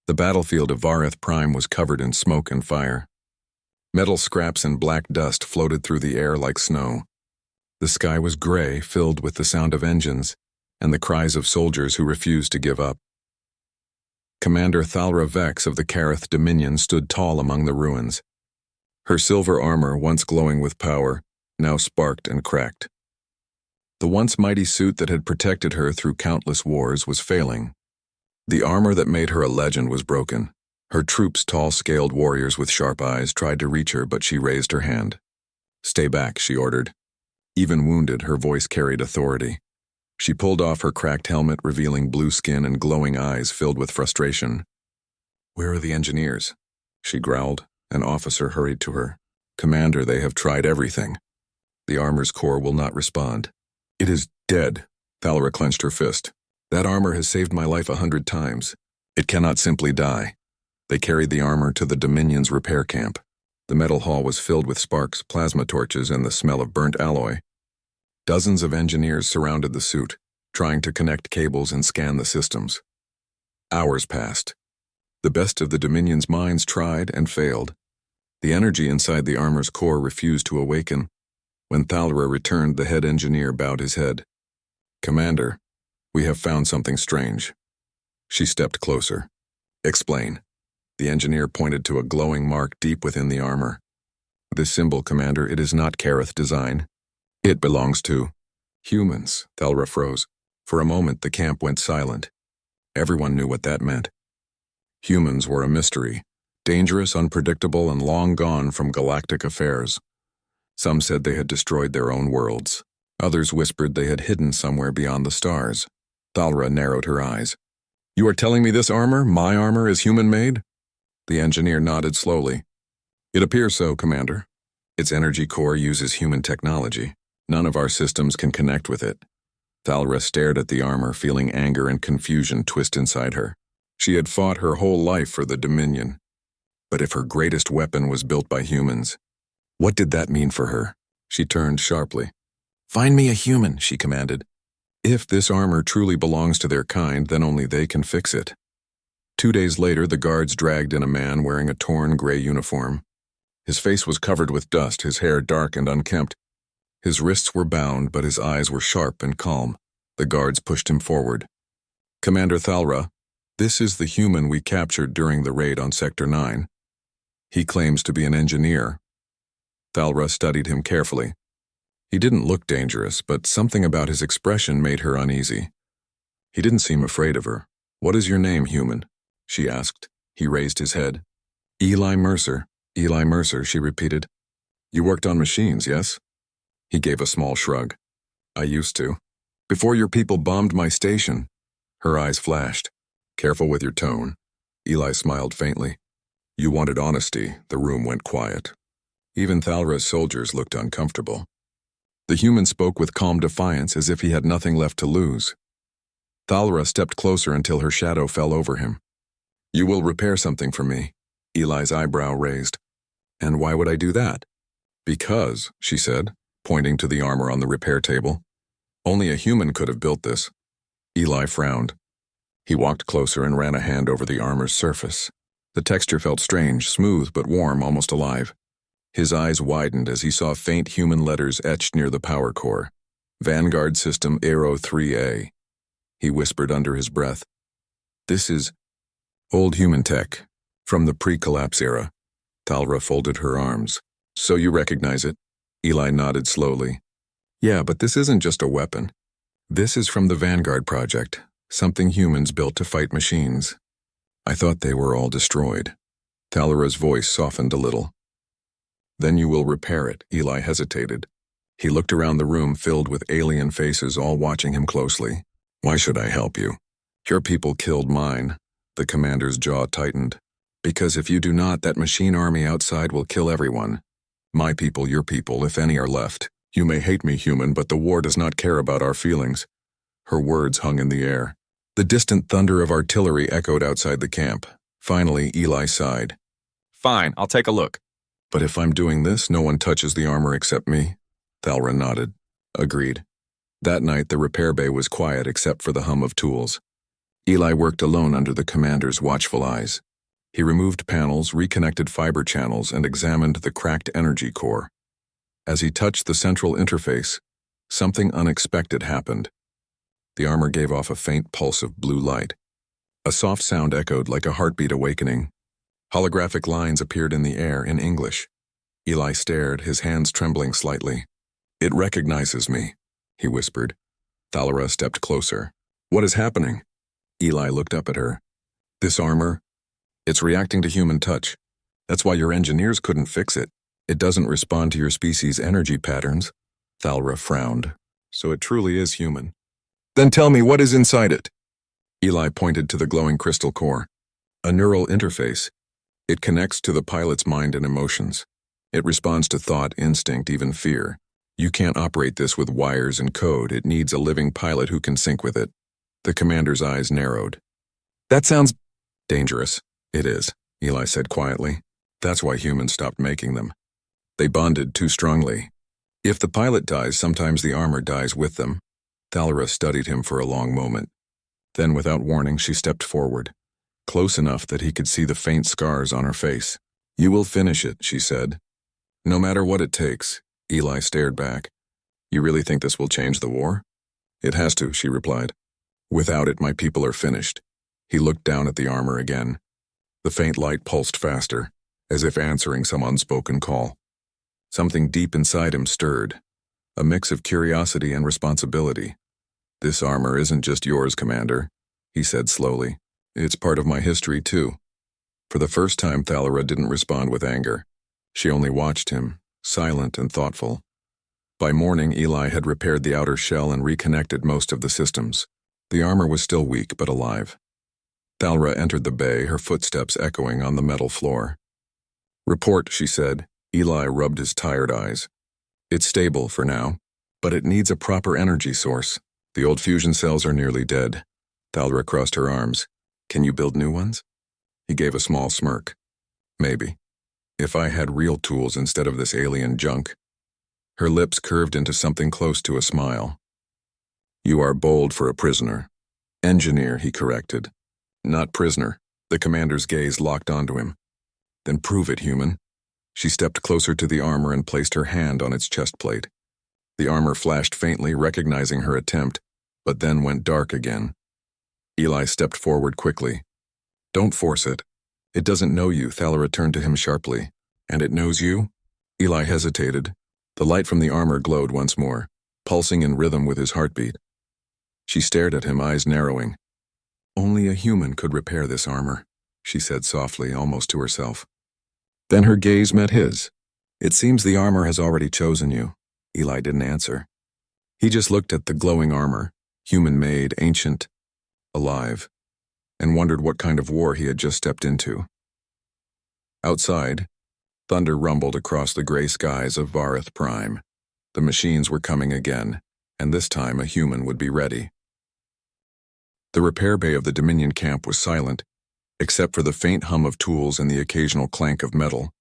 The battlefield of Vareth Prime was covered in smoke and fire. Metal scraps and black dust floated through the air like snow. The sky was gray, filled with the sound of engines and the cries of soldiers who refused to give up. Commander Thalra Vex of the Kareth Dominion stood tall among the ruins. Her silver armor, once glowing with power, now sparked and cracked. The once mighty suit that had protected her through countless wars was failing. The armor that made her a legend was broken. Her troops, tall-scaled warriors with sharp eyes, tried to reach her, but she raised her hand. "Stay back," she ordered. Even wounded, her voice carried authority. She pulled off her cracked helmet, revealing blue skin and glowing eyes filled with frustration. "Where are the engineers?" she growled. An officer hurried to her. "Commander, they have tried everything. The armor's core will not respond." "It is dead." Thalra clenched her fist. "That armor has saved my life 100 times. It cannot simply die." They carried the armor to the Dominion's repair camp. The metal hall was filled with sparks, plasma torches, and the smell of burnt alloy. Dozens of engineers surrounded the suit, trying to connect cables and scan the systems. Hours passed. The best of the Dominion's minds tried and failed. The energy inside the armor's core refused to awaken. When Thalra returned, the head engineer bowed his head. "Commander, we have found something strange." She stepped closer. "Explain." The engineer pointed to a glowing mark deep within the armor. "This symbol, Commander, it is not Kareth design. It belongs to humans." Thalra froze. For a moment, the camp went silent. Everyone knew what that meant. Humans were a mystery, dangerous, unpredictable, and long gone from galactic affairs. Some said they had destroyed their own worlds. Others whispered they had hidden somewhere beyond the stars. Thalra narrowed her eyes. "You are telling me this armor, my armor, is human-made?" The engineer nodded slowly. "It appears so, Commander. Its energy core uses human technology. None of our systems can connect with it." Thalra stared at the armor, feeling anger and confusion twist inside her. She had fought her whole life for the Dominion. But if her greatest weapon was built by humans, what did that mean for her? She turned sharply. "Find me a human," she commanded. "If this armor truly belongs to their kind, then only they can fix it." 2 days later, the guards dragged in a man wearing a torn gray uniform. His face was covered with dust, his hair dark and unkempt. His wrists were bound, but his eyes were sharp and calm. The guards pushed him forward. "Commander Thalra, this is the human we captured during the raid on Sector 9. He claims to be an engineer." Thalra studied him carefully. He didn't look dangerous, but something about his expression made her uneasy. He didn't seem afraid of her. "What is your name, human?" she asked. He raised his head. "Eli Mercer." "Eli Mercer," she repeated. "You worked on machines, yes?" He gave a small shrug. "I used to. Before your people bombed my station." Her eyes flashed. "Careful with your tone." Eli smiled faintly. "You wanted honesty." The room went quiet. Even Thalra's soldiers looked uncomfortable. The human spoke with calm defiance, as if he had nothing left to lose. Thalra stepped closer until her shadow fell over him. "You will repair something for me." Eli's eyebrow raised. "And why would I do that?" "Because," she said, pointing to the armor on the repair table. "Only a human could have built this." Eli frowned. He walked closer and ran a hand over the armor's surface. The texture felt strange, smooth but warm, almost alive. His eyes widened as he saw faint human letters etched near the power core. "Vanguard System Aero 3A." He whispered under his breath. "This is old human tech, from the pre-collapse era." Thalra folded her arms. "So you recognize it?" Eli nodded slowly. "Yeah, but this isn't just a weapon. This is from the Vanguard Project, something humans built to fight machines. I thought they were all destroyed." Thalra's voice softened a little. "Then you will repair it." Eli hesitated. He looked around the room filled with alien faces, all watching him closely. "Why should I help you? Your people killed mine." The commander's jaw tightened. "Because if you do not, that machine army outside will kill everyone. My people, your people, if any are left. You may hate me, human, but the war does not care about our feelings." Her words hung in the air. The distant thunder of artillery echoed outside the camp. Finally, Eli sighed. "Fine, I'll take a look." "But if I'm doing this, no one touches the armor except me." Thalra nodded. "Agreed." That night, the repair bay was quiet except for the hum of tools. Eli worked alone under the commander's watchful eyes. He removed panels, reconnected fiber channels, and examined the cracked energy core. As he touched the central interface, something unexpected happened. The armor gave off a faint pulse of blue light. A soft sound echoed like a heartbeat awakening. Holographic lines appeared in the air in English. Eli stared, his hands trembling slightly. "It recognizes me," he whispered. Thalra stepped closer. "What is happening?" Eli looked up at her. "This armor, it's reacting to human touch. That's why your engineers couldn't fix it. It doesn't respond to your species' energy patterns." Thalra frowned. "So it truly is human." "Then tell me what is inside it." Eli pointed to the glowing crystal core. "A neural interface. It connects to the pilot's mind and emotions. It responds to thought, instinct, even fear. You can't operate this with wires and code. It needs a living pilot who can sync with it." The commander's eyes narrowed. "That sounds dangerous." "It is," Eli said quietly. "That's why humans stopped making them. They bonded too strongly. If the pilot dies, sometimes the armor dies with them." Thalra studied him for a long moment. Then, without warning, she stepped forward, close enough that he could see the faint scars on her face. "You will finish it," she said. "No matter what it takes." Eli stared back. "You really think this will change the war?" "It has to," she replied. "Without it, my people are finished." He looked down at the armor again. The faint light pulsed faster, as if answering some unspoken call. Something deep inside him stirred, a mix of curiosity and responsibility. "This armor isn't just yours, Commander," he said slowly. "It's part of my history, too." For the first time, Thalra didn't respond with anger. She only watched him, silent and thoughtful. By morning, Eli had repaired the outer shell and reconnected most of the systems. The armor was still weak but alive. Thalra entered the bay, her footsteps echoing on the metal floor. "Report," she said. Eli rubbed his tired eyes. "It's stable for now, but it needs a proper energy source. The old fusion cells are nearly dead." Thalra crossed her arms. "Can you build new ones?" He gave a small smirk. "Maybe. If I had real tools instead of this alien junk." Her lips curved into something close to a smile. "You are bold for a prisoner." "Engineer," he corrected. "Not prisoner." The commander's gaze locked onto him. "Then prove it, human." She stepped closer to the armor and placed her hand on its chest plate. The armor flashed faintly, recognizing her attempt, but then went dark again. Eli stepped forward quickly. "Don't force it. It doesn't know you," Thalra turned to him sharply. "And it knows you?" Eli hesitated. The light from the armor glowed once more, pulsing in rhythm with his heartbeat. She stared at him, eyes narrowing. "Only a human could repair this armor," she said softly, almost to herself. Then her gaze met his. "It seems the armor has already chosen you." Eli didn't answer. He just looked at the glowing armor, human-made, ancient, alive, and wondered what kind of war he had just stepped into. Outside, thunder rumbled across the gray skies of Vareth Prime. The machines were coming again, and this time a human would be ready. The repair bay of the Dominion camp was silent, except for the faint hum of tools and the occasional clank of metal.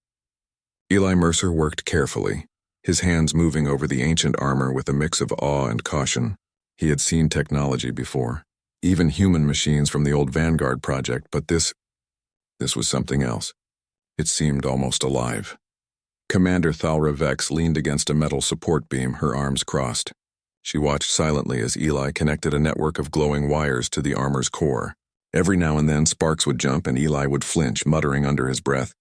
Eli Mercer worked carefully, his hands moving over the ancient armor with a mix of awe and caution. He had seen technology before, even human machines from the old Vanguard project, but this was something else. It seemed almost alive. Commander Thalra Vex leaned against a metal support beam, her arms crossed. She watched silently as Eli connected a network of glowing wires to the armor's core. Every now and then sparks would jump and Eli would flinch, muttering under his breath.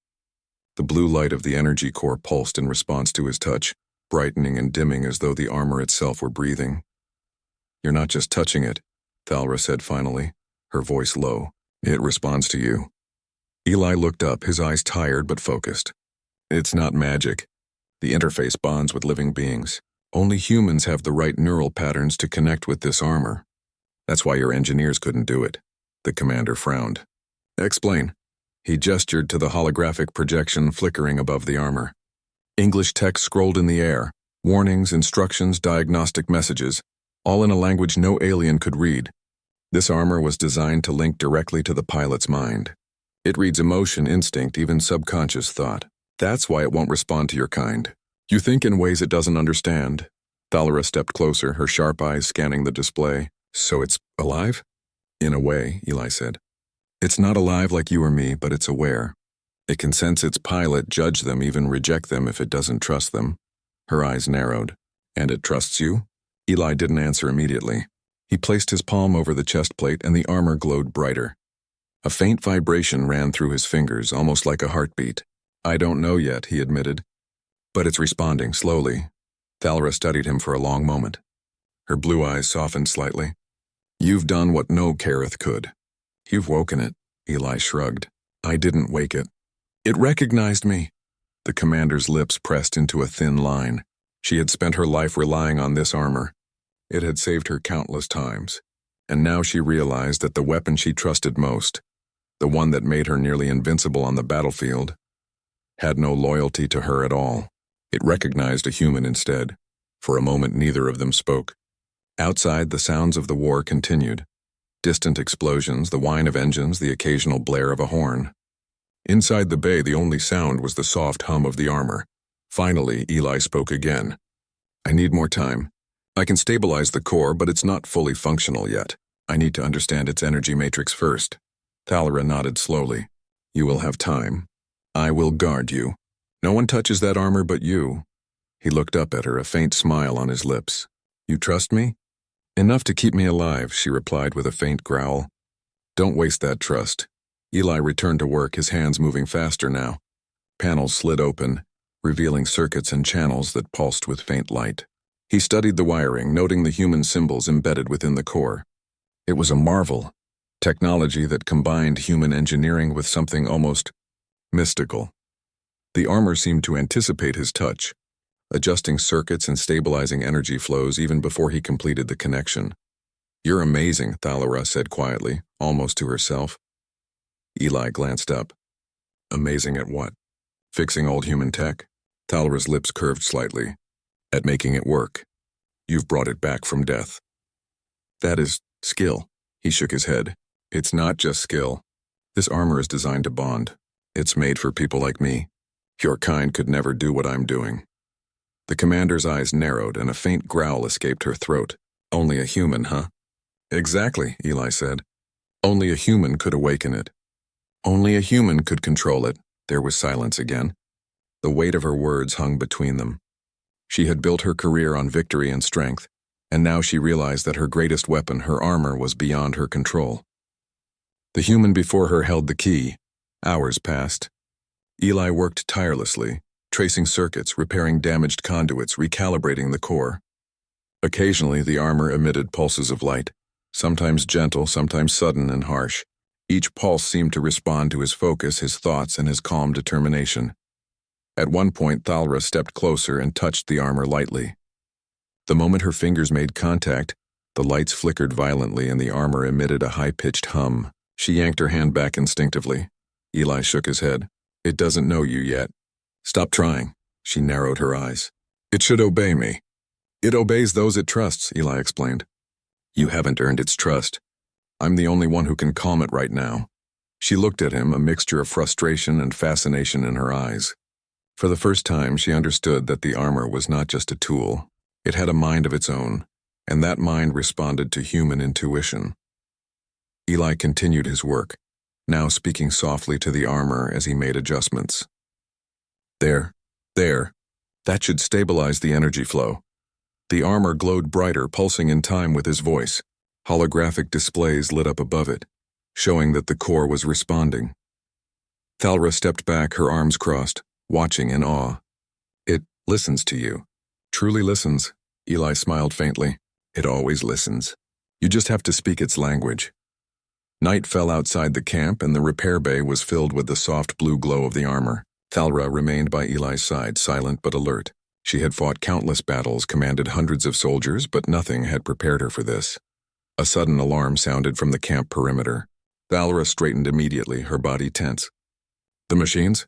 The blue light of the energy core pulsed in response to his touch, brightening and dimming as though the armor itself were breathing. "You're not just touching it," Thalra said finally, her voice low. "It responds to you." Eli looked up, his eyes tired but focused. "It's not magic. The interface bonds with living beings. Only humans have the right neural patterns to connect with this armor. That's why your engineers couldn't do it." The commander frowned. "Explain." He gestured to the holographic projection flickering above the armor. English text scrolled in the air, warnings, instructions, diagnostic messages, all in a language no alien could read. This armor was designed to link directly to the pilot's mind. It reads emotion, instinct, even subconscious thought. That's why it won't respond to your kind. You think in ways it doesn't understand. Thalra stepped closer, her sharp eyes scanning the display. "So it's alive?" In a way, Eli said. It's not alive like you or me, but it's aware. It can sense its pilot, judge them, even reject them if it doesn't trust them. Her eyes narrowed. And it trusts you? Eli didn't answer immediately. He placed his palm over the chest plate and the armor glowed brighter. A faint vibration ran through his fingers, almost like a heartbeat. I don't know yet, he admitted. But it's responding, slowly. Thalra studied him for a long moment. Her blue eyes softened slightly. You've done what no Kareth could. You've woken it, Eli shrugged. I didn't wake it. It recognized me. The commander's lips pressed into a thin line. She had spent her life relying on this armor. It had saved her countless times. And now she realized that the weapon she trusted most, the one that made her nearly invincible on the battlefield, had no loyalty to her at all. It recognized a human instead. For a moment, neither of them spoke. Outside, the sounds of the war continued. Distant explosions, the whine of engines, the occasional blare of a horn. Inside the bay, the only sound was the soft hum of the armor. Finally, Eli spoke again. I need more time. I can stabilize the core, but it's not fully functional yet. I need to understand its energy matrix first. Thalra nodded slowly. You will have time. I will guard you. No one touches that armor but you. He looked up at her, a faint smile on his lips. You trust me? Enough to keep me alive, she replied with a faint growl. Don't waste that trust. Eli returned to work, his hands moving faster now. Panels slid open, revealing circuits and channels that pulsed with faint light. He studied the wiring, noting the human symbols embedded within the core. It was a marvel, technology that combined human engineering with something almost mystical. The armor seemed to anticipate his touch, adjusting circuits and stabilizing energy flows even before he completed the connection. You're amazing, Thalra said quietly, almost to herself. Eli glanced up. Amazing at what? Fixing old human tech? Thalra's lips curved slightly. At making it work. You've brought it back from death. That is skill. He shook his head. It's not just skill. This armor is designed to bond. It's made for people like me. Your kind could never do what I'm doing. The commander's eyes narrowed and a faint growl escaped her throat. Only a human, huh? Exactly, Eli said. Only a human could awaken it. Only a human could control it. There was silence again. The weight of her words hung between them. She had built her career on victory and strength, and now she realized that her greatest weapon, her armor, was beyond her control. The human before her held the key. Hours passed. Eli worked tirelessly, tracing circuits, repairing damaged conduits, recalibrating the core. Occasionally, the armor emitted pulses of light, sometimes gentle, sometimes sudden and harsh. Each pulse seemed to respond to his focus, his thoughts, and his calm determination. At one point, Thalra stepped closer and touched the armor lightly. The moment her fingers made contact, the lights flickered violently and the armor emitted a high-pitched hum. She yanked her hand back instinctively. Eli shook his head. It doesn't know you yet. Stop trying. She narrowed her eyes. It should obey me. It obeys those it trusts, Eli explained. You haven't earned its trust. I'm the only one who can calm it right now. She looked at him, a mixture of frustration and fascination in her eyes. For the first time, she understood that the armor was not just a tool. It had a mind of its own, and that mind responded to human intuition. Eli continued his work, now speaking softly to the armor as he made adjustments. There. That should stabilize the energy flow. The armor glowed brighter, pulsing in time with his voice. Holographic displays lit up above it, showing that the core was responding. Thalra stepped back, her arms crossed, watching in awe. It listens to you. Truly listens, Eli smiled faintly. It always listens. You just have to speak its language. Night fell outside the camp and the repair bay was filled with the soft blue glow of the armor. Thalra remained by Eli's side, silent but alert. She had fought countless battles, commanded hundreds of soldiers, but nothing had prepared her for this. A sudden alarm sounded from the camp perimeter. Thalra straightened immediately, her body tense. The machines?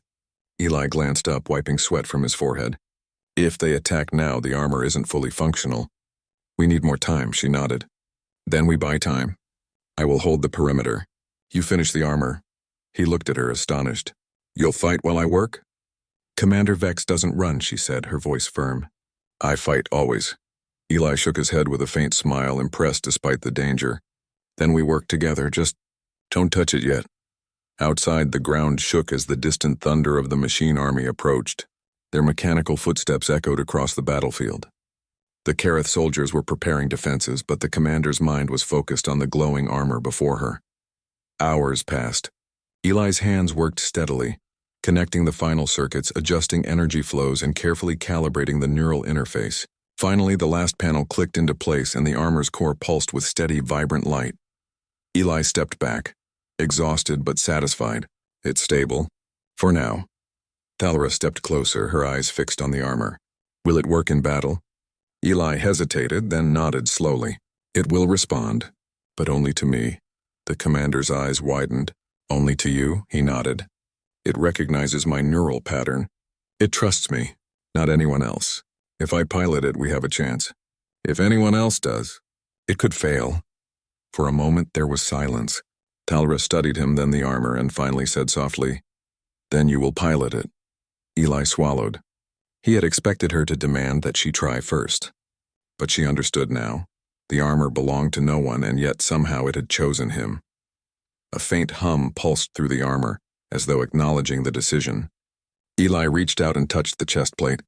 Eli glanced up, wiping sweat from his forehead. If they attack now, the armor isn't fully functional. We need more time, she nodded. Then we buy time. I will hold the perimeter. You finish the armor. He looked at her, astonished. You'll fight while I work? Commander Vex doesn't run, she said, her voice firm. I fight always. Eli shook his head with a faint smile, impressed despite the danger. Then we work together, just don't touch it yet. Outside, the ground shook as the distant thunder of the machine army approached. Their mechanical footsteps echoed across the battlefield. The Kareth soldiers were preparing defenses, but the commander's mind was focused on the glowing armor before her. Hours passed. Eli's hands worked steadily, connecting the final circuits, adjusting energy flows, and carefully calibrating the neural interface. Finally, the last panel clicked into place and the armor's core pulsed with steady, vibrant light. Eli stepped back, exhausted but satisfied. It's stable. For now. Thalra stepped closer, her eyes fixed on the armor. Will it work in battle? Eli hesitated, then nodded slowly. It will respond, but only to me. The commander's eyes widened. Only to you, he nodded. It recognizes my neural pattern. It trusts me, not anyone else. If I pilot it, we have a chance. If anyone else does, it could fail. For a moment, there was silence. Thalra studied him, then the armor, and finally said softly, "Then you will pilot it." Eli swallowed. He had expected her to demand that she try first. But she understood now. The armor belonged to no one, and yet somehow it had chosen him. A faint hum pulsed through the armor, as though acknowledging the decision. Eli reached out and touched the chest plate.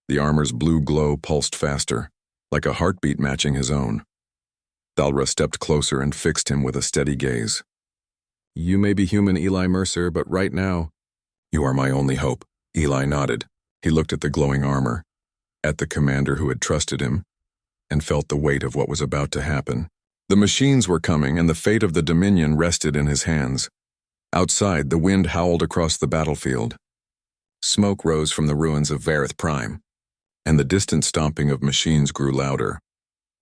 The armor's blue glow pulsed faster, like a heartbeat matching his own. Thalra stepped closer and fixed him with a steady gaze. "You may be human, Eli Mercer, but right now, you are my only hope." Eli nodded. He looked at the glowing armor, at the commander who had trusted him, and felt the weight of what was about to happen. The machines were coming, and the fate of the Dominion rested in his hands. Outside, the wind howled across the battlefield. Smoke rose from the ruins of GalacticPrime, and the distant stomping of machines grew louder.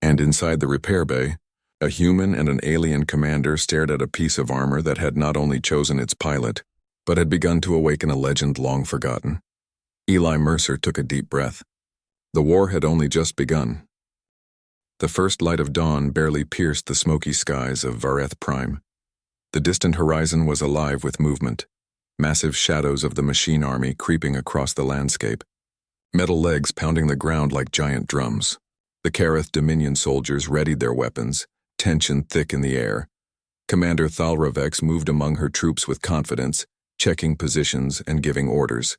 And inside the repair bay, a human and an alien commander stared at a piece of armor that had not only chosen its pilot, but had begun to awaken a legend long forgotten. Eli Mercer took a deep breath. The war had only just begun. The first light of dawn barely pierced the smoky skies of GalacticPrime. The distant horizon was alive with movement, massive shadows of the machine army creeping across the landscape, metal legs pounding the ground like giant drums. The Kareth Dominion soldiers readied their weapons, tension thick in the air. Commander Thalra Vex moved among her troops with confidence, checking positions and giving orders.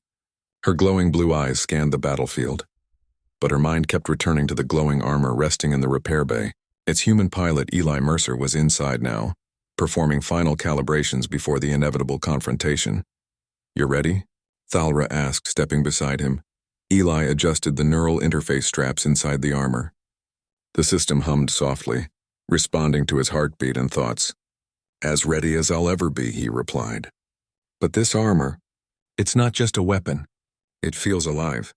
Her glowing blue eyes scanned the battlefield, but her mind kept returning to the glowing armor resting in the repair bay. Its human pilot, Eli Mercer, was inside now, performing final calibrations before the inevitable confrontation. "You ready?" Thalra asked, stepping beside him. Eli adjusted the neural interface straps inside the armor. The system hummed softly, responding to his heartbeat and thoughts. "As ready as I'll ever be," he replied. "But this armor, it's not just a weapon. It feels alive.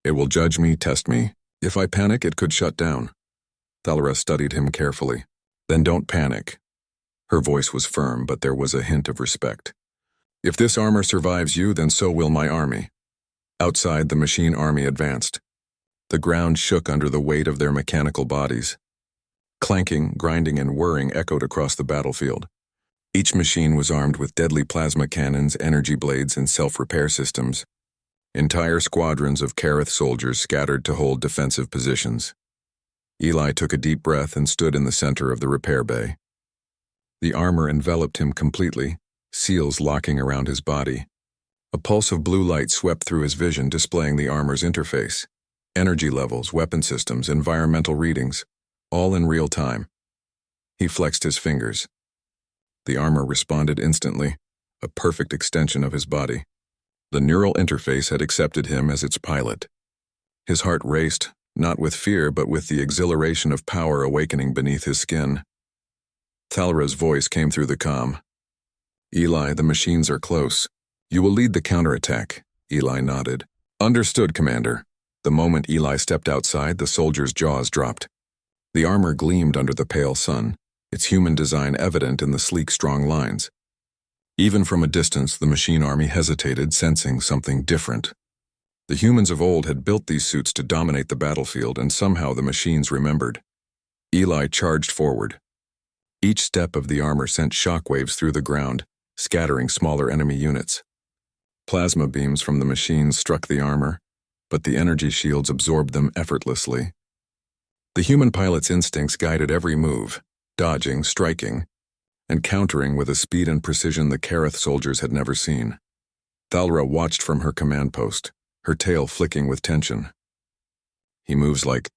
It will judge me, test me. If I panic, it could shut down." Thalra studied him carefully. "Then don't panic." Her voice was firm, but there was a hint of respect. "If this armor survives you, then so will my army." Outside, the machine army advanced. The ground shook under the weight of their mechanical bodies. Clanking, grinding, and whirring echoed across the battlefield. Each machine was armed with deadly plasma cannons, energy blades, and self-repair systems. Entire squadrons of Kareth soldiers scattered to hold defensive positions. Eli took a deep breath and stood in the center of the repair bay. The armor enveloped him completely, seals locking around his body. A pulse of blue light swept through his vision, displaying the armor's interface. Energy levels, weapon systems, environmental readings, all in real time. He flexed his fingers. The armor responded instantly, a perfect extension of his body. The neural interface had accepted him as its pilot. His heart raced, not with fear, but with the exhilaration of power awakening beneath his skin. Thalra's voice came through the comm. "Eli, the machines are close. You will lead the counterattack." Eli nodded. "Understood, Commander." The moment Eli stepped outside, the soldiers' jaws dropped. The armor gleamed under the pale sun, its human design evident in the sleek, strong lines. Even from a distance, the machine army hesitated, sensing something different. The humans of old had built these suits to dominate the battlefield, and somehow the machines remembered. Eli charged forward. Each step of the armor sent shockwaves through the ground, scattering smaller enemy units. Plasma beams from the machines struck the armor, but the energy shields absorbed them effortlessly. The human pilot's instincts guided every move, dodging, striking, and countering with a speed and precision the Kareth soldiers had never seen. Thalra watched from her command post, her tail flicking with tension. "He moves like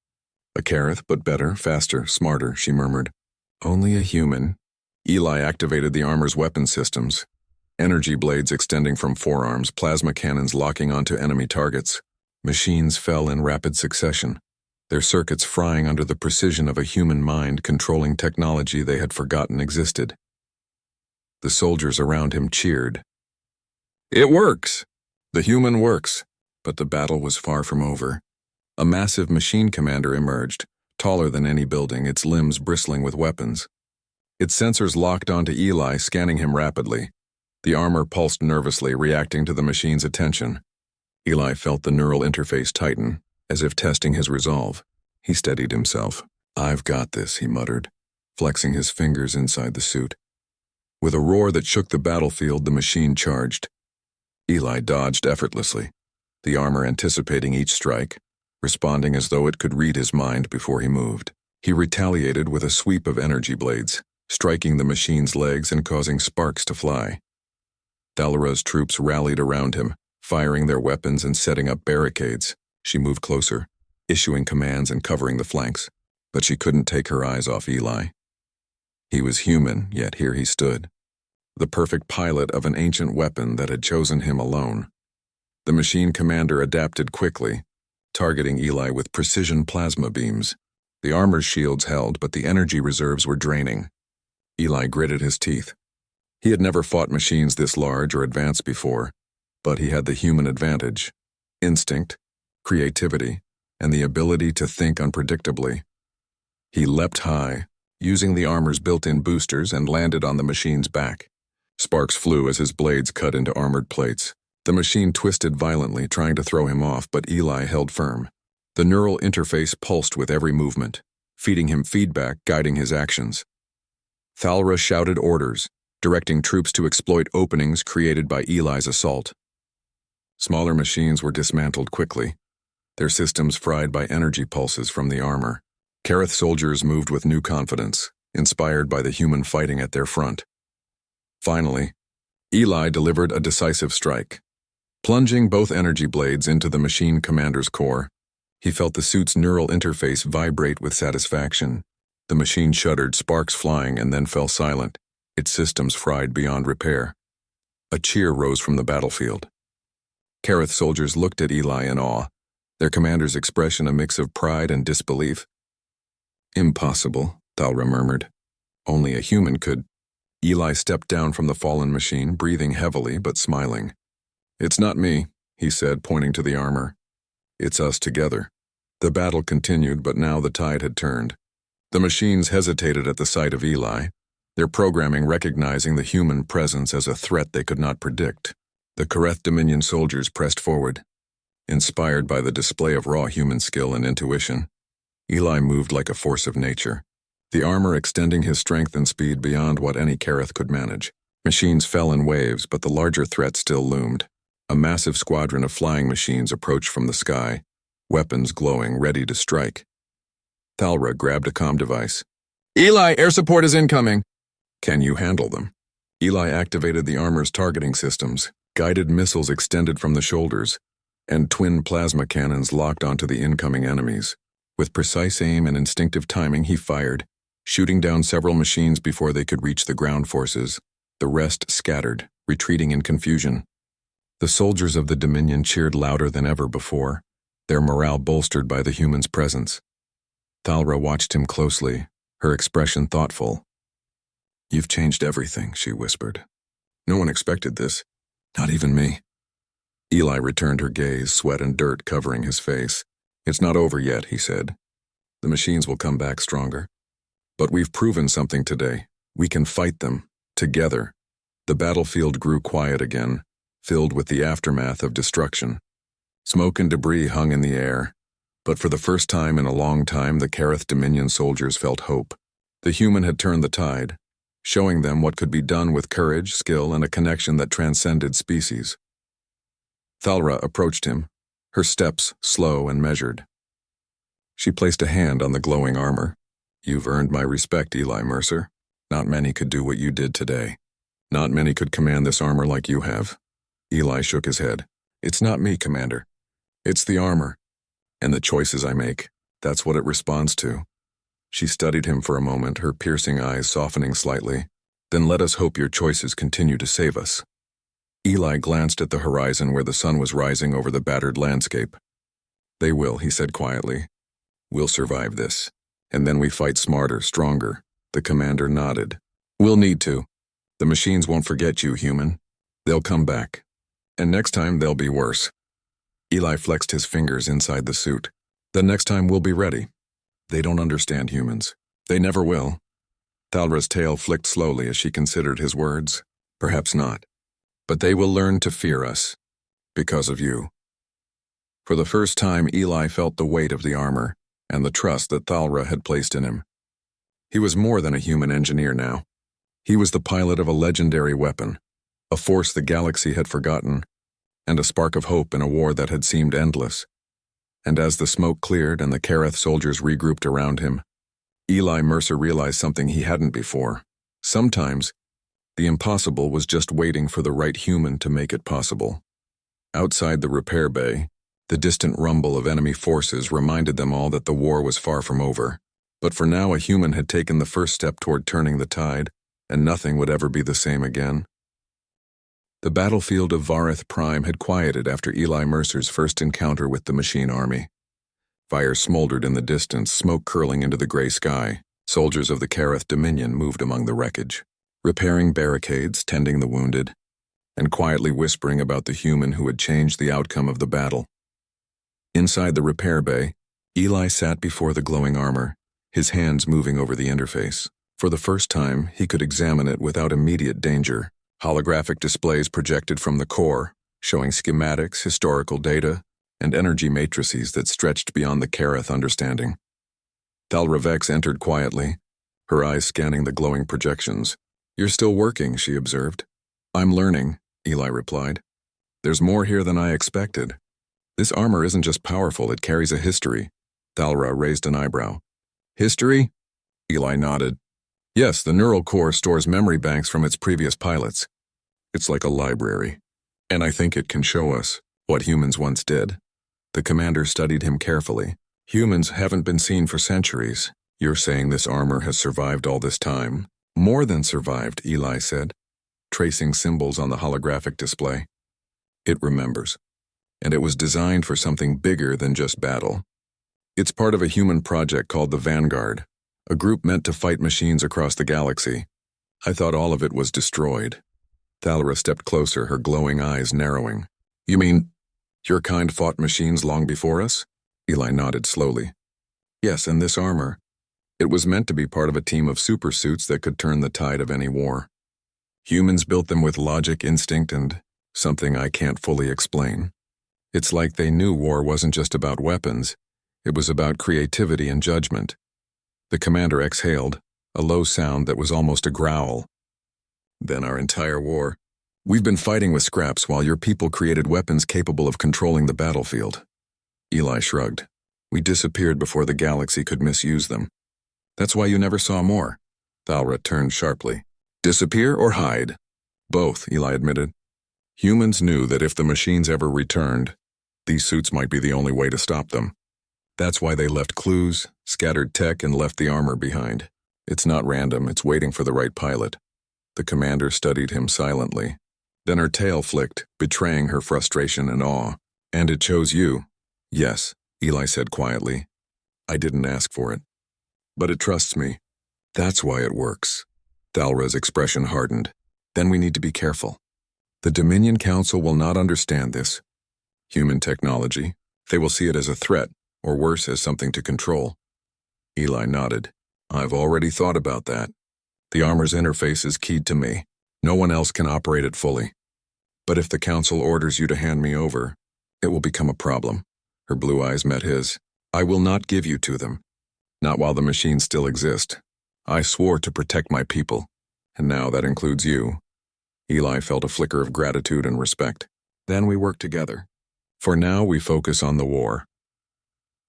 a Kareth, but better, faster, smarter," she murmured. "Only a human." Eli activated the armor's weapon systems, energy blades extending from forearms, plasma cannons locking onto enemy targets. Machines fell in rapid succession, their circuits frying under the precision of a human mind controlling technology they had forgotten existed. The soldiers around him cheered. "It works! The human works!" But the battle was far from over. A massive machine commander emerged, taller than any building, its limbs bristling with weapons. Its sensors locked onto Eli, scanning him rapidly. The armor pulsed nervously, reacting to the machine's attention. Eli felt the neural interface tighten, as if testing his resolve. He steadied himself. "I've got this," he muttered, flexing his fingers inside the suit. With a roar that shook the battlefield, the machine charged. Eli dodged effortlessly, the armor anticipating each strike, responding as though it could read his mind before he moved. He retaliated with a sweep of energy blades, striking the machine's legs and causing sparks to fly. Thalra's troops rallied around him, firing their weapons and setting up barricades. She moved closer, issuing commands and covering the flanks, but she couldn't take her eyes off Eli. He was human, yet here he stood, the perfect pilot of an ancient weapon that had chosen him alone. The machine commander adapted quickly, targeting Eli with precision plasma beams. The armor's shields held, but the energy reserves were draining. Eli gritted his teeth. He had never fought machines this large or advanced before, but he had the human advantage: instinct, creativity, and the ability to think unpredictably. He leapt high, using the armor's built-in boosters, and landed on the machine's back. Sparks flew as his blades cut into armored plates. The machine twisted violently, trying to throw him off, but Eli held firm. The neural interface pulsed with every movement, feeding him feedback, guiding his actions. Thalra shouted orders, directing troops to exploit openings created by Eli's assault. Smaller machines were dismantled quickly, their systems fried by energy pulses from the armor. Kareth soldiers moved with new confidence, inspired by the human fighting at their front. Finally, Eli delivered a decisive strike. Plunging both energy blades into the machine commander's core, he felt the suit's neural interface vibrate with satisfaction. The machine shuddered, sparks flying, and then fell silent, its systems fried beyond repair. A cheer rose from the battlefield. Kareth soldiers looked at Eli in awe, their commander's expression a mix of pride and disbelief. "Impossible," Thalra murmured. "Only a human could." Eli stepped down from the fallen machine, breathing heavily but smiling. "It's not me," he said, pointing to the armor. "It's us together." The battle continued, but now the tide had turned. The machines hesitated at the sight of Eli, their programming recognizing the human presence as a threat they could not predict. The Kareth Dominion soldiers pressed forward, inspired by the display of raw human skill and intuition. Eli moved like a force of nature, the armor extending his strength and speed beyond what any Kareth could manage. Machines fell in waves, but the larger threat still loomed. A massive squadron of flying machines approached from the sky, weapons glowing, ready to strike. Thalra grabbed a comm device. "Eli, air support is incoming." "Can you handle them?" Eli activated the armor's targeting systems. Guided missiles extended from the shoulders, and twin plasma cannons locked onto the incoming enemies. With precise aim and instinctive timing, he fired, shooting down several machines before they could reach the ground forces. The rest scattered, retreating in confusion. The soldiers of the Dominion cheered louder than ever before, their morale bolstered by the human's presence. Thalra watched him closely, her expression thoughtful. "You've changed everything," she whispered. "No one expected this. Not even me." Eli returned her gaze, sweat and dirt covering his face. "It's not over yet," he said. "The machines will come back stronger. But we've proven something today. We can fight them, together." The battlefield grew quiet again, filled with the aftermath of destruction. Smoke and debris hung in the air, but for the first time in a long time the Kareth Dominion soldiers felt hope. The human had turned the tide, showing them what could be done with courage, skill, and a connection that transcended species. Thalra approached him, her steps slow and measured. She placed a hand on the glowing armor. You've earned my respect, Eli Mercer. Not many could do what you did today. Not many could command this armor like you have. Eli shook his head. It's not me, Commander. It's the armor. And the choices I make. That's what it responds to. She studied him for a moment, her piercing eyes softening slightly. Then let us hope your choices continue to save us. Eli glanced at the horizon where the sun was rising over the battered landscape. They will, he said quietly. We'll survive this. And then we fight smarter, stronger. The commander nodded. We'll need to. The machines won't forget you, human. They'll come back. And next time they'll be worse. Eli flexed his fingers inside the suit. The next time we'll be ready. They don't understand humans. They never will. Thalra's tail flicked slowly as she considered his words. Perhaps not. But they will learn to fear us. Because of you. For the first time, Eli felt the weight of the armor and the trust that Thalra had placed in him. He was more than a human engineer now. He was the pilot of a legendary weapon, a force the galaxy had forgotten, and a spark of hope in a war that had seemed endless. And as the smoke cleared and the Kareth soldiers regrouped around him, Eli Mercer realized something he hadn't before. Sometimes, the impossible was just waiting for the right human to make it possible. Outside the repair bay, the distant rumble of enemy forces reminded them all that the war was far from over. But for now, a human had taken the first step toward turning the tide, and nothing would ever be the same again. The battlefield of Vareth Prime had quieted after Eli Mercer's first encounter with the machine army. Fire smoldered in the distance, smoke curling into the gray sky. Soldiers of the Kareth Dominion moved among the wreckage, repairing barricades, tending the wounded, and quietly whispering about the human who had changed the outcome of the battle. Inside the repair bay, Eli sat before the glowing armor, his hands moving over the interface. For the first time, he could examine it without immediate danger. Holographic displays projected from the core, showing schematics, historical data, and energy matrices that stretched beyond the Kareth understanding. Thalra Vex entered quietly, her eyes scanning the glowing projections. You're still working, she observed. I'm learning, Eli replied. There's more here than I expected. This armor isn't just powerful, it carries a history. Thalra raised an eyebrow. History? Eli nodded. Yes, the neural core stores memory banks from its previous pilots. It's like a library. And I think it can show us what humans once did. The commander studied him carefully. Humans haven't been seen for centuries. You're saying this armor has survived all this time? More than survived, Eli said, tracing symbols on the holographic display. It remembers. And it was designed for something bigger than just battle. It's part of a human project called the Vanguard, a group meant to fight machines across the galaxy. I thought all of it was destroyed. Thalra stepped closer, her glowing eyes narrowing. You mean, your kind fought machines long before us? Eli nodded slowly. Yes, and this armor. It was meant to be part of a team of supersuits that could turn the tide of any war. Humans built them with logic, instinct, and something I can't fully explain. It's like they knew war wasn't just about weapons, it was about creativity and judgment. The commander exhaled, a low sound that was almost a growl. Then our entire war. We've been fighting with scraps while your people created weapons capable of controlling the battlefield. Eli shrugged. We disappeared before the galaxy could misuse them. That's why you never saw more. Thalra turned sharply. Disappear or hide? Both, Eli admitted. Humans knew that if the machines ever returned, these suits might be the only way to stop them. That's why they left clues, scattered tech, and left the armor behind. It's not random, it's waiting for the right pilot. The commander studied him silently. Then her tail flicked, betraying her frustration and awe. And it chose you. Yes, Eli said quietly. I didn't ask for it. But it trusts me. That's why it works. Thalra's expression hardened. Then we need to be careful. The Dominion Council will not understand this. Human technology. They will see it as a threat, or worse, as something to control. Eli nodded. I've already thought about that. The armor's interface is keyed to me. No one else can operate it fully. But if the Council orders you to hand me over, it will become a problem. Her blue eyes met his. I will not give you to them. Not while the machines still exist. I swore to protect my people, and now that includes you. Eli felt a flicker of gratitude and respect. Then we work together. For now, we focus on the war.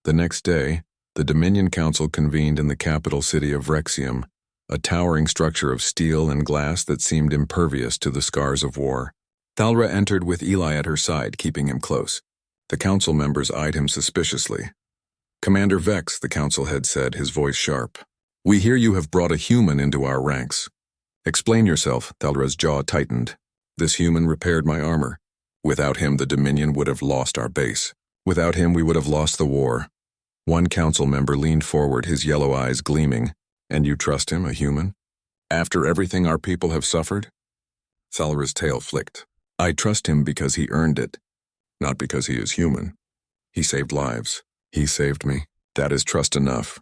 The next day, The Dominion Council convened in the capital city of Rexium, a towering structure of steel and glass that seemed impervious to the scars of war. Thalra entered with Eli at her side, keeping him close. The council members eyed him suspiciously. "Commander Vex," the council head said, his voice sharp. "We hear you have brought a human into our ranks." "Explain yourself," Thalra's jaw tightened. "This human repaired my armor. Without him, the Dominion would have lost our base. Without him, we would have lost the war." One council member leaned forward, his yellow eyes gleaming. "And you trust him, a human? After everything our people have suffered?" Thalra's tail flicked. "I trust him because he earned it, not because he is human. He saved lives. He saved me. That is trust enough."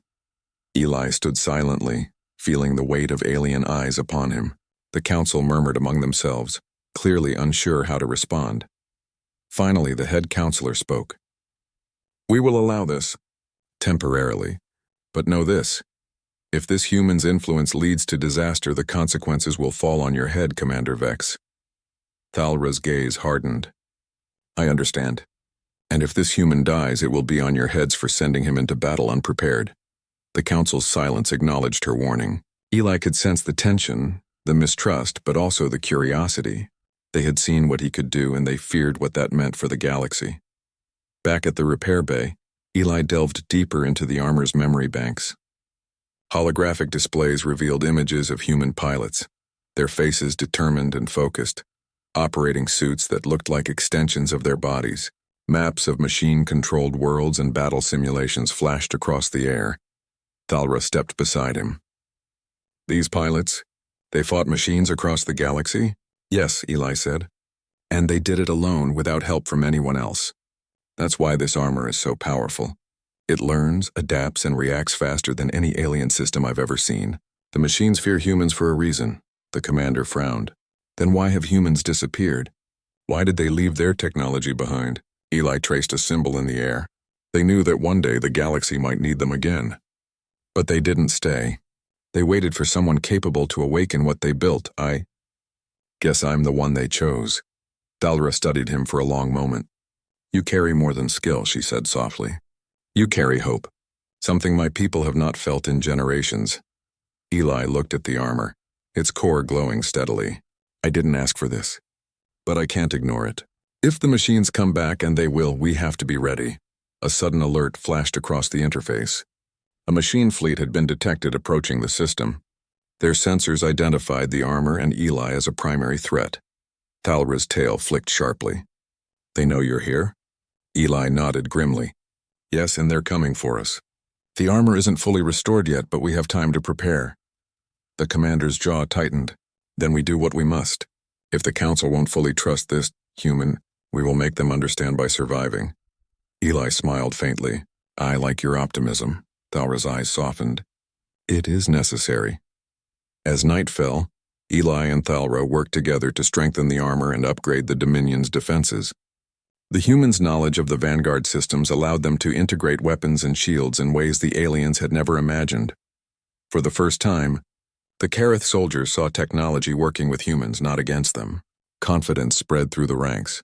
Eli stood silently, feeling the weight of alien eyes upon him. The council murmured among themselves, clearly unsure how to respond. Finally, the head counselor spoke. "We will allow this, temporarily, but know this. If this human's influence leads to disaster, the consequences will fall on your head, Commander Vex." Thalra's gaze hardened. "I understand. And if this human dies, it will be on your heads for sending him into battle unprepared." The council's silence acknowledged her warning. Eli could sense the tension, the mistrust, but also the curiosity. They had seen what he could do, and they feared what that meant for the galaxy. Back at the repair bay, Eli delved deeper into the armor's memory banks. Holographic displays revealed images of human pilots, their faces determined and focused, operating suits that looked like extensions of their bodies. Maps of machine-controlled worlds and battle simulations flashed across the air. Thalra stepped beside him. "These pilots, they fought machines across the galaxy?" "Yes," Eli said. "And they did it alone, without help from anyone else. That's why this armor is so powerful. It learns, adapts, and reacts faster than any alien system I've ever seen. The machines fear humans for a reason." The commander frowned. "Then why have humans disappeared? Why did they leave their technology behind?" Eli traced a symbol in the air. "They knew that one day the galaxy might need them again. But they didn't stay. They waited for someone capable to awaken what they built. I guess I'm the one they chose." Thalra studied him for a long moment. "You carry more than skill," she said softly. "You carry hope. Something my people have not felt in generations." Eli looked at the armor, its core glowing steadily. "I didn't ask for this, but I can't ignore it. If the machines come back, and they will, we have to be ready." A sudden alert flashed across the interface. A machine fleet had been detected approaching the system. Their sensors identified the armor and Eli as a primary threat. Thalra's tail flicked sharply. "They know you're here?" Eli nodded grimly. "Yes, and they're coming for us. The armor isn't fully restored yet, but we have time to prepare." The commander's jaw tightened. "Then we do what we must. If the council won't fully trust this human, we will make them understand by surviving." Eli smiled faintly. "I like your optimism." Thalra's eyes softened. "It is necessary." As night fell, Eli and Thalra worked together to strengthen the armor and upgrade the Dominion's defenses. The humans' knowledge of the Vanguard systems allowed them to integrate weapons and shields in ways the aliens had never imagined. For the first time, the Kareth soldiers saw technology working with humans, not against them. Confidence spread through the ranks.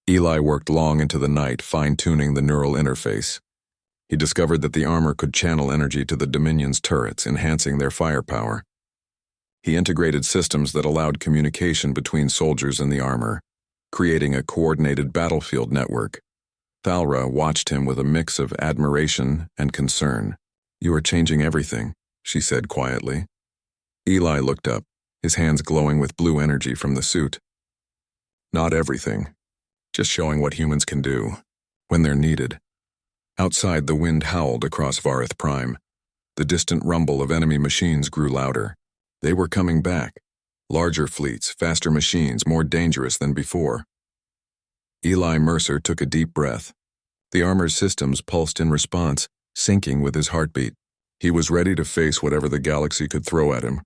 Eli worked long into the night, fine-tuning the neural interface. He discovered that the armor could channel energy to the Dominion's turrets, enhancing their firepower. He integrated systems that allowed communication between soldiers and the armor, creating a coordinated battlefield network. Thalra watched him with a mix of admiration and concern. "You are changing everything," she said quietly. Eli looked up, his hands glowing with blue energy from the suit. "Not everything. Just showing what humans can do, when they're needed." Outside, the wind howled across Vareth Prime. The distant rumble of enemy machines grew louder. They were coming back. Larger fleets, faster machines, more dangerous than before. Eli Mercer took a deep breath. The armor's systems pulsed in response, syncing with his heartbeat. He was ready to face whatever the galaxy could throw at him.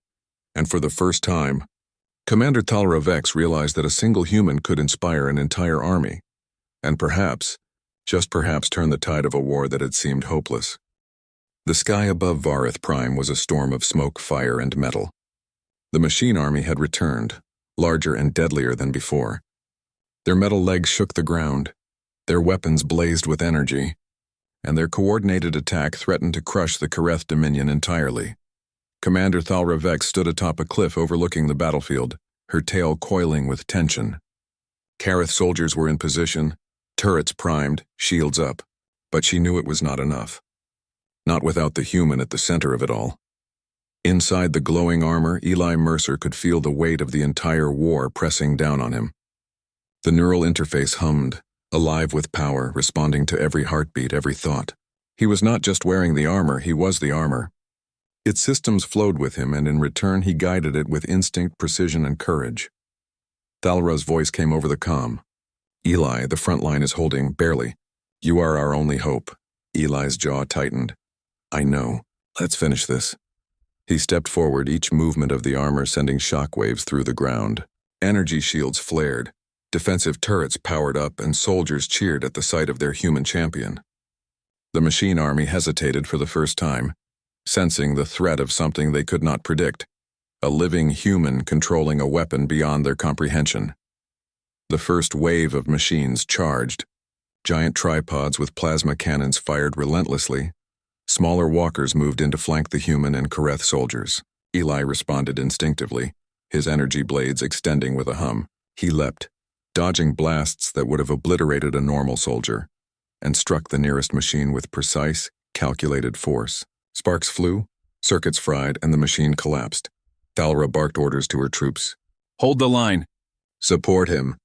And for the first time, Commander Thalra Vex realized that a single human could inspire an entire army, and perhaps, just perhaps, turn the tide of a war that had seemed hopeless. The sky above Vareth Prime was a storm of smoke, fire, and metal. The machine army had returned, larger and deadlier than before. Their metal legs shook the ground. Their weapons blazed with energy. and their coordinated attack threatened to crush the Kareth Dominion entirely. Commander Thalra Vex stood atop a cliff overlooking the battlefield, her tail coiling with tension. Kareth soldiers were in position, turrets primed, shields up, but she knew it was not enough. Not without the human at the center of it all. Inside the glowing armor, Eli Mercer could feel the weight of the entire war pressing down on him. The neural interface hummed, alive with power, responding to every heartbeat, every thought. He was not just wearing the armor, he was the armor. Its systems flowed with him, and in return he guided it with instinct, precision, and courage. Thalra's voice came over the comm. Eli, the front line is holding, barely. You are our only hope. Eli's jaw tightened. I know. Let's finish this. He stepped forward, each movement of the armor sending shockwaves through the ground. Energy shields flared. Defensive turrets powered up, and soldiers cheered at the sight of their human champion. The machine army hesitated for the first time, sensing the threat of something they could not predict, a living human controlling a weapon beyond their comprehension. The first wave of machines charged. Giant tripods with plasma cannons fired relentlessly. Smaller walkers moved in to flank the human and Kareth soldiers. Eli responded instinctively, his energy blades extending with a hum. He leapt, dodging blasts that would have obliterated a normal soldier, and struck the nearest machine with precise, calculated force. Sparks flew, circuits fried, and the machine collapsed. Thalra barked orders to her troops. Hold the line! Support him!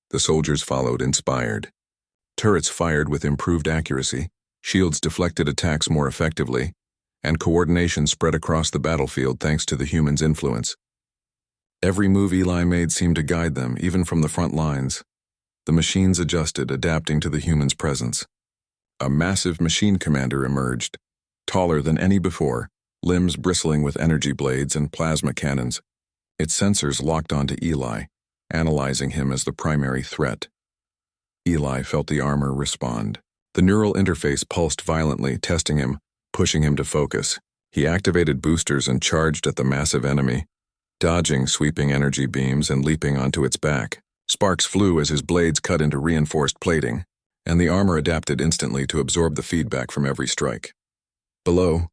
The soldiers followed, inspired. Turrets fired with improved accuracy, shields deflected attacks more effectively, and coordination spread across the battlefield thanks to the human's influence. Every move Eli made seemed to guide them, even from the front lines. The machines adjusted, adapting to the human's presence. A massive machine commander emerged, taller than any before, limbs bristling with energy blades and plasma cannons. Its sensors locked onto Eli, analyzing him as the primary threat. Eli felt the armor respond. The neural interface pulsed violently, testing him, pushing him to focus. He activated boosters and charged at the massive enemy, dodging sweeping energy beams and leaping onto its back. Sparks flew as his blades cut into reinforced plating, and the armor adapted instantly to absorb the feedback from every strike. Below,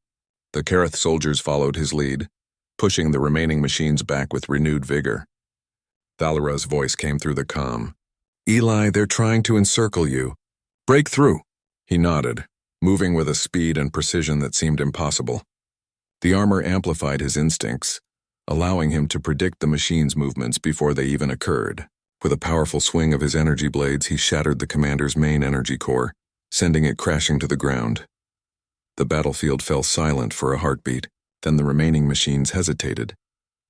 the Kareth soldiers followed his lead, pushing the remaining machines back with renewed vigor. Thalra's voice came through the comm. Eli, they're trying to encircle you. Break through! He nodded, moving with a speed and precision that seemed impossible. The armor amplified his instincts, allowing him to predict the machine's movements before they even occurred. With a powerful swing of his energy blades, he shattered the commander's main energy core, sending it crashing to the ground. The battlefield fell silent for a heartbeat, then the remaining machines hesitated,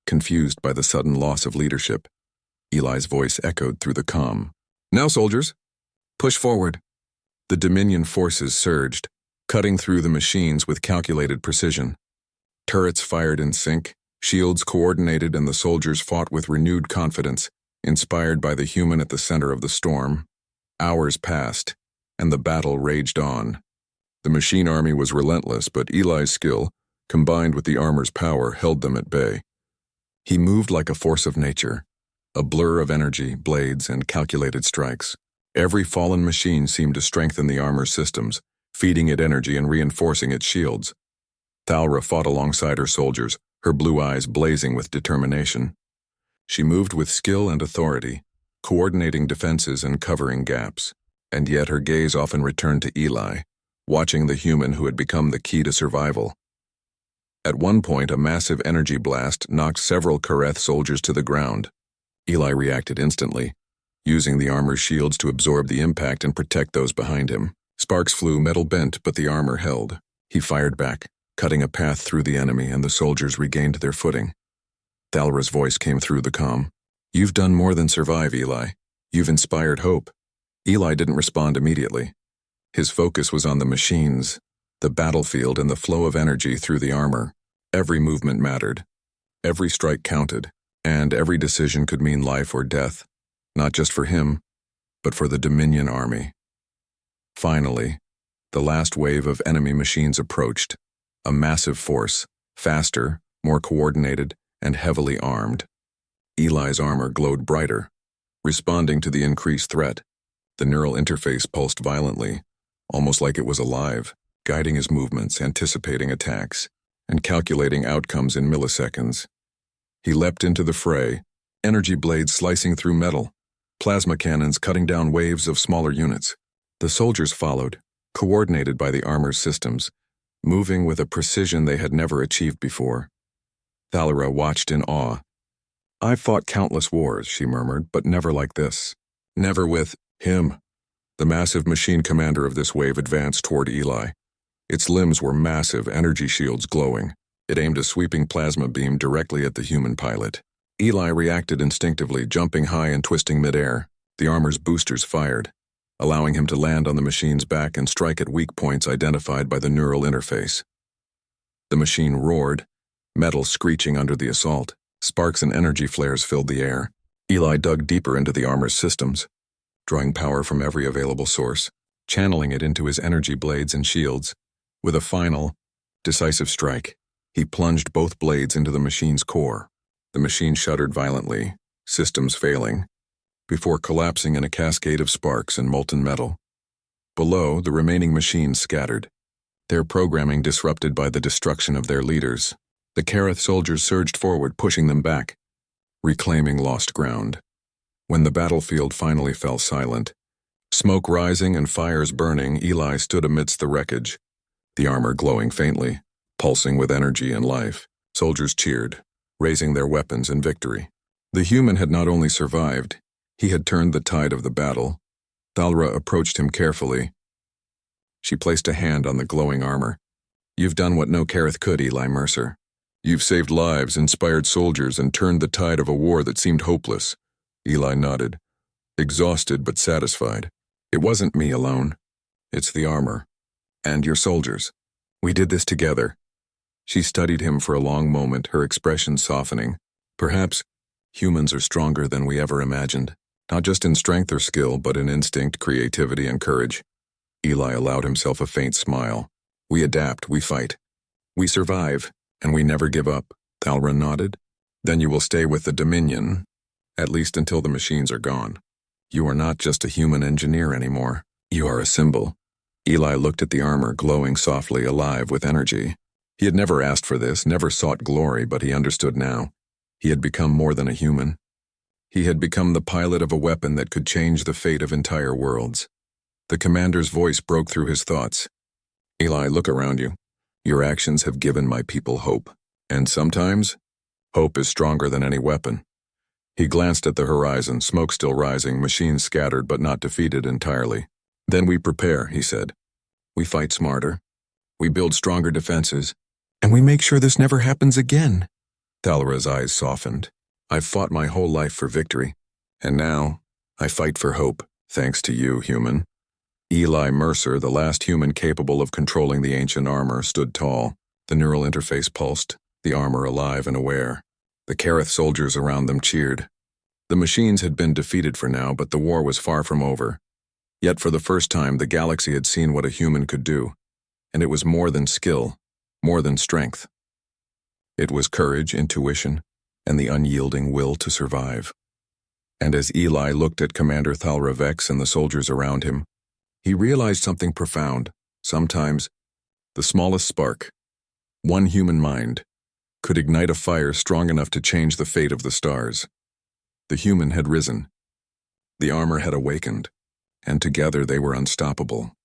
confused by the sudden loss of leadership. Eli's voice echoed through the comm. Now, soldiers, push forward. The Dominion forces surged, cutting through the machines with calculated precision. Turrets fired in sync, shields coordinated, and the soldiers fought with renewed confidence, inspired by the human at the center of the storm. Hours passed, and the battle raged on. The machine army was relentless, but Eli's skill, combined with the armor's power, held them at bay. He moved like a force of nature, a blur of energy, blades, and calculated strikes. Every fallen machine seemed to strengthen the armor's systems, feeding it energy and reinforcing its shields. Thalra fought alongside her soldiers, her blue eyes blazing with determination. She moved with skill and authority, coordinating defenses and covering gaps, and yet her gaze often returned to Eli, watching the human who had become the key to survival. At one point, a massive energy blast knocked several Kareth soldiers to the ground. Eli reacted instantly, using the armor's shields to absorb the impact and protect those behind him. Sparks flew, metal bent, but the armor held. He fired back, cutting a path through the enemy, and the soldiers regained their footing. Thalra's voice came through the comm. You've done more than survive, Eli. You've inspired hope. Eli didn't respond immediately. His focus was on the machines, the battlefield, and the flow of energy through the armor. Every movement mattered. Every strike counted, and every decision could mean life or death, not just for him, but for the Dominion army. Finally, the last wave of enemy machines approached, a massive force, faster, more coordinated, and heavily armed. Eli's armor glowed brighter, responding to the increased threat. The neural interface pulsed violently, almost like it was alive, guiding his movements, anticipating attacks, and calculating outcomes in milliseconds. He leapt into the fray, energy blades slicing through metal, plasma cannons cutting down waves of smaller units. The soldiers followed, coordinated by the armor's systems, moving with a precision they had never achieved before. Thalera watched in awe. "I've fought countless wars," she murmured, "but never like this. Never with him." The massive machine commander of this wave advanced toward Eli. Its limbs were massive, energy shields glowing. It aimed a sweeping plasma beam directly at the human pilot. Eli reacted instinctively, jumping high and twisting midair. The armor's boosters fired, allowing him to land on the machine's back and strike at weak points identified by the neural interface. The machine roared, metal screeching under the assault. Sparks and energy flares filled the air. Eli dug deeper into the armor's systems, drawing power from every available source, channeling it into his energy blades and shields. With a final, decisive strike, he plunged both blades into the machine's core. The machine shuddered violently, systems failing, before collapsing in a cascade of sparks and molten metal. Below, the remaining machines scattered, their programming disrupted by the destruction of their leaders. The Kareth soldiers surged forward, pushing them back, reclaiming lost ground. When the battlefield finally fell silent, smoke rising and fires burning, Eli stood amidst the wreckage, the armor glowing faintly, pulsing with energy and life. Soldiers cheered, raising their weapons in victory. The human had not only survived, he had turned the tide of the battle. Thalera approached him carefully. She placed a hand on the glowing armor. "You've done what no Kareth could, Eli Mercer. You've saved lives, inspired soldiers, and turned the tide of a war that seemed hopeless." Eli nodded, exhausted but satisfied. "It wasn't me alone. It's the armor. And your soldiers. We did this together." She studied him for a long moment, her expression softening. "Perhaps humans are stronger than we ever imagined, not just in strength or skill, but in instinct, creativity, and courage." Eli allowed himself a faint smile. "We adapt, we fight. We survive, and we never give up." Thalera nodded. "Then you will stay with the Dominion, at least until the machines are gone. You are not just a human engineer anymore. You are a symbol." Eli looked at the armor, glowing softly, alive with energy. He had never asked for this, never sought glory, but he understood now. He had become more than a human. He had become the pilot of a weapon that could change the fate of entire worlds. The commander's voice broke through his thoughts. "Eli, look around you. Your actions have given my people hope. And sometimes, hope is stronger than any weapon." He glanced at the horizon, smoke still rising, machines scattered but not defeated entirely. "Then we prepare," he said. "We fight smarter. We build stronger defenses. And we make sure this never happens again." Thalera's eyes softened. "I've fought my whole life for victory. And now, I fight for hope, thanks to you, human." Eli Mercer, the last human capable of controlling the ancient armor, stood tall. The neural interface pulsed, the armor alive and aware. The Kareth soldiers around them cheered. The machines had been defeated for now, but the war was far from over. Yet for the first time, the galaxy had seen what a human could do. And it was more than skill, more than strength. It was courage, intuition, and the unyielding will to survive. And as Eli looked at Commander Thalera Vex and the soldiers around him, he realized something profound. Sometimes, the smallest spark, one human mind, could ignite a fire strong enough to change the fate of the stars. The human had risen. The armor had awakened, and together they were unstoppable.